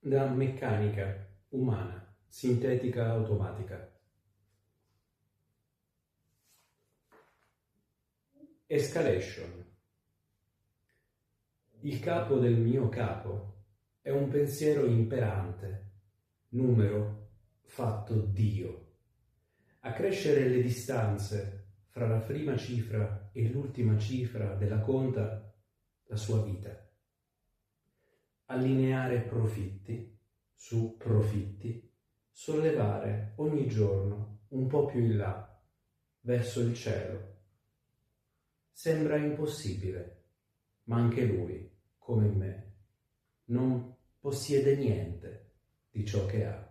da meccanica umana, sintetica automatica. Escalation. Il capo del mio capo è un pensiero imperante, numero fatto Dio. A crescere le distanze fra la prima cifra e l'ultima cifra della conta, la sua vita. Allineare profitti su profitti, sollevare ogni giorno un po' più in là, verso il cielo. Sembra impossibile, ma anche lui, come me, non possiede niente di ciò che ha.